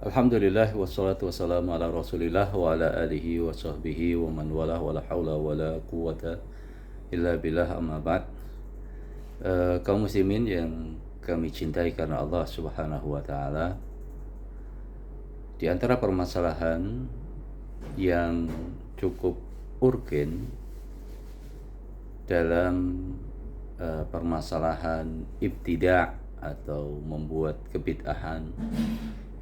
Alhamdulillah wassalatu wassalamu ala Rasulillah wa ala alihi wa sahbihi wa man wala wala haula wala quwata illa billah amma ba'd. Kaum muslimin yang kami cintai karena Allah Subhanahu wa taala, di antara permasalahan yang cukup urgen dalam permasalahan ibtida' atau membuat kebid'ahan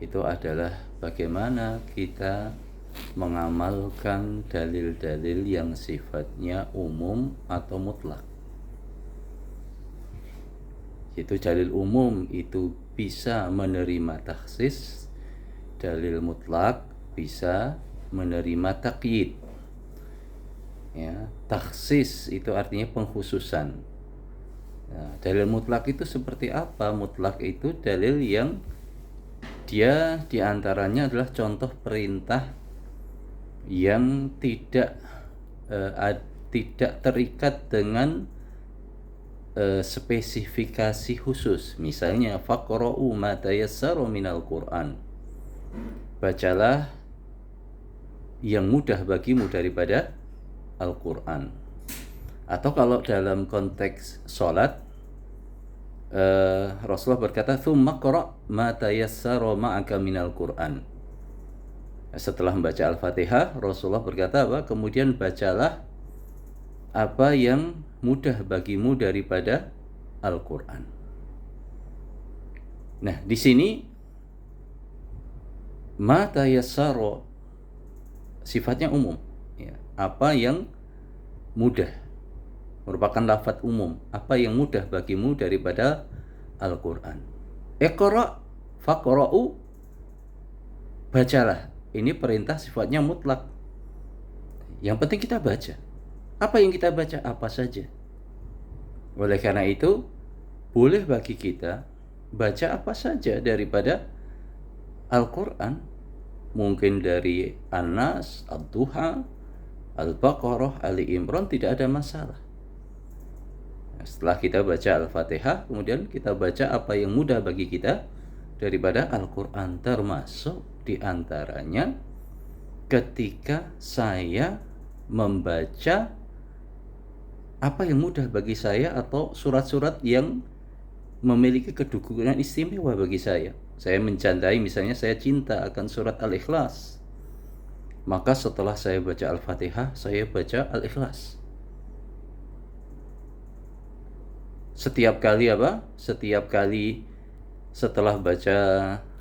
itu adalah bagaimana kita mengamalkan dalil-dalil yang sifatnya umum atau mutlak. Itu dalil umum itu bisa menerima takhsis, dalil mutlak bisa menerima taqyid. Ya, takhsis itu artinya pengkhususan. Dalil mutlak itu seperti apa? Mutlak itu dalil yang dia diantaranya adalah contoh perintah yang tidak terikat dengan spesifikasi khusus. Misalnya faqra'u ma tayassara minal Qur'an. Bacalah yang mudah bagimu daripada Al-Qur'an. Atau kalau dalam konteks sholat, Rasulullah berkata, "Tsumma qra' ma tayassara ma'aka minal Qur'an." Setelah membaca Al-Fatihah, Rasulullah berkata apa? Kemudian bacalah apa yang mudah bagimu daripada Al-Qur'an. Nah, di sini ma tayassara sifatnya umum, ya. Apa yang mudah merupakan lafadz umum, apa yang mudah bagimu daripada Al-Qur'an. Iqra' faqra'u, bacalah. Ini perintah sifatnya mutlak. Yang penting kita baca. Apa yang kita baca? Apa saja. Oleh karena itu, boleh bagi kita baca apa saja daripada Al-Qur'an. Mungkin dari An-Nas, Ad-Duha, Al-Baqarah, Ali Imran, tidak ada masalah. Setelah kita baca Al-Fatihah, kemudian kita baca apa yang mudah bagi kita daripada Al-Qur'an, termasuk diantaranya ketika saya membaca apa yang mudah bagi saya atau surat-surat yang memiliki kedudukan istimewa bagi saya. Saya mencintai, misalnya saya cinta akan surat Al-Ikhlas. Maka setelah saya baca Al-Fatihah, saya baca Al-Ikhlas. Setiap kali setelah baca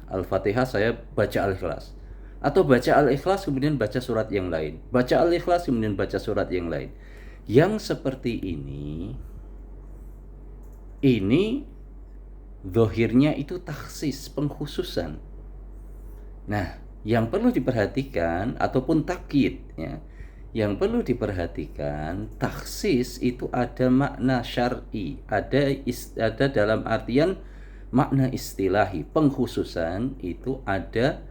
Al-Fatihah saya baca Al-Ikhlas. Atau baca Al-Ikhlas kemudian baca surat yang lain. Baca Al-Ikhlas kemudian baca surat yang lain. Yang seperti ini zahirnya itu takhsis, pengkhususan. Nah, yang perlu diperhatikan ataupun takyid, ya. Yang perlu diperhatikan, takhsis itu ada makna syar'i, ada dalam artian makna istilahi. Pengkhususan itu ada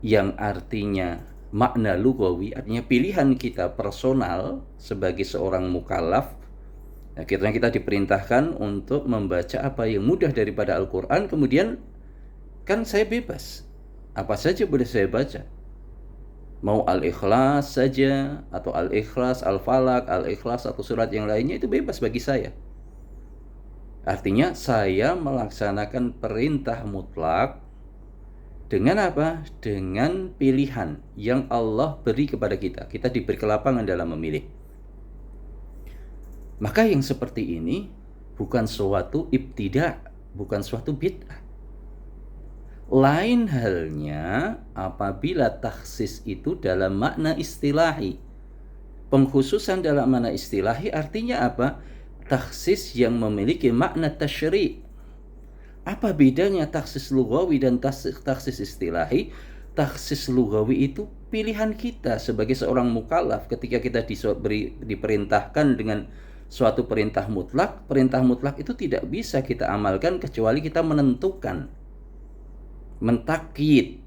yang artinya makna lugawi, artinya pilihan kita personal sebagai seorang mukallaf. Akhirnya kita diperintahkan untuk membaca apa yang mudah daripada Al-Qur'an, kemudian kan saya bebas. Apa saja boleh saya baca. Mau Al-Ikhlas saja, atau Al-Ikhlas, Al-Falaq, Al-Ikhlas, atau surat yang lainnya, itu bebas bagi saya. Artinya saya melaksanakan perintah mutlak dengan apa? Dengan pilihan yang Allah beri kepada kita. Kita diberi kelapangan dalam memilih. Maka yang seperti ini bukan suatu ibtida', bukan suatu bid'ah. Lain halnya apabila takhsis itu dalam makna istilahi. Pengkhususan dalam makna istilahi artinya apa? Takhsis yang memiliki makna tasyri'. Apa bedanya takhsis lughawi dan takhsis istilahi? Takhsis lughawi itu pilihan kita sebagai seorang mukallaf ketika kita diperintahkan dengan suatu perintah mutlak. Perintah mutlak itu tidak bisa kita amalkan kecuali kita menentukan, mentakyid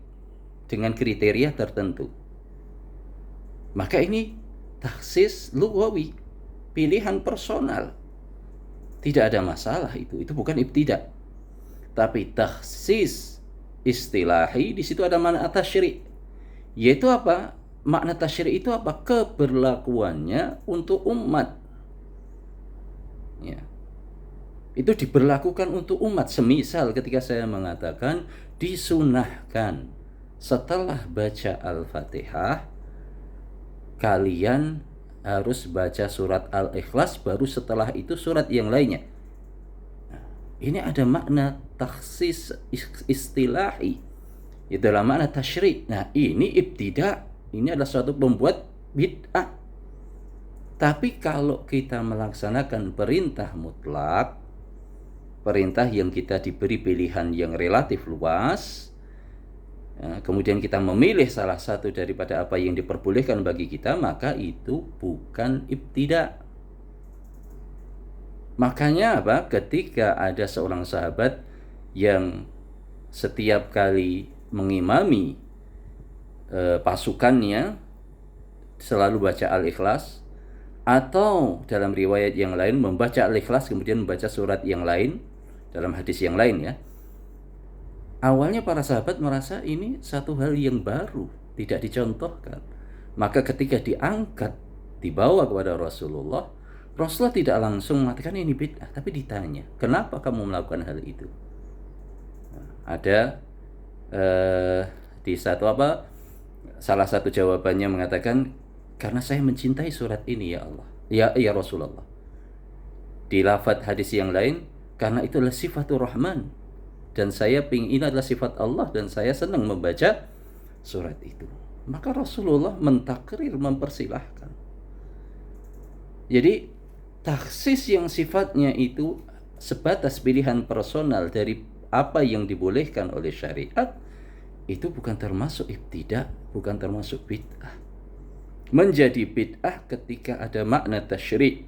dengan kriteria tertentu. Maka ini takhsis lughawi, pilihan personal. Tidak ada masalah itu bukan ibtida'. Tapi takhsis istilahi, di situ ada makna tasyri'. Yaitu apa? Makna tasyri' itu apa? Keberlakuannya untuk umat. Ya. Itu diberlakukan untuk umat. Semisal ketika saya mengatakan disunahkan setelah baca Al-Fatihah kalian harus baca surat Al-Ikhlas, baru setelah itu surat yang lainnya. Nah, ini ada makna takhsis istilahi, itu adalah makna tasyri'. Nah, ini ibtida', ini adalah suatu pembuat bid'ah. Tapi kalau kita melaksanakan perintah mutlak, perintah yang kita diberi pilihan yang relatif luas, kemudian kita memilih salah satu daripada apa yang diperbolehkan bagi kita, maka itu bukan ibtida'. Makanya apa? Ketika ada seorang sahabat yang setiap kali mengimami pasukannya selalu baca Al-Ikhlas, atau dalam riwayat yang lain membaca Al-Ikhlas kemudian membaca surat yang lain, dalam hadis yang lain ya. Awalnya para sahabat merasa ini satu hal yang baru, tidak dicontohkan. Maka ketika diangkat, dibawa kepada Rasulullah, Rasulullah tidak langsung mengatakan ini bid'ah, tapi ditanya, kenapa kamu melakukan hal itu? Ada di salah satu jawabannya mengatakan, karena saya mencintai surat ini ya Allah, ya Rasulullah. Di lafadz hadis yang lain, karena itu adalah sifatur Rahman, dan saya ini adalah sifat Allah, dan saya senang membaca surat itu. Maka Rasulullah mentakrir, mempersilahkan. Jadi taksis yang sifatnya itu sebatas pilihan personal dari apa yang dibolehkan oleh syariat, itu bukan termasuk ibtida', bukan termasuk bid'ah. Menjadi bid'ah ketika ada makna tasyri'.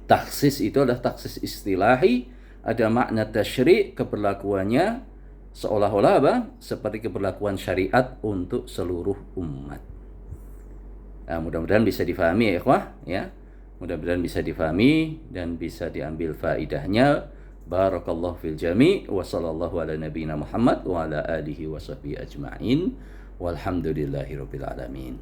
Taksis itu adalah taksis istilahi, ada makna tasyri', keberlakuannya seolah-olah apa? Seperti keberlakuan syariat untuk seluruh umat. Nah, mudah-mudahan bisa difahami ya ikhwah ya. Mudah-mudahan bisa difahami dan bisa diambil faidahnya. Barakallahu fil jami' wa sallallahu ala nabiyyina Muhammad wa ala alihi wa sahbihi ajma'in. Walhamdulillahirabbil alamin.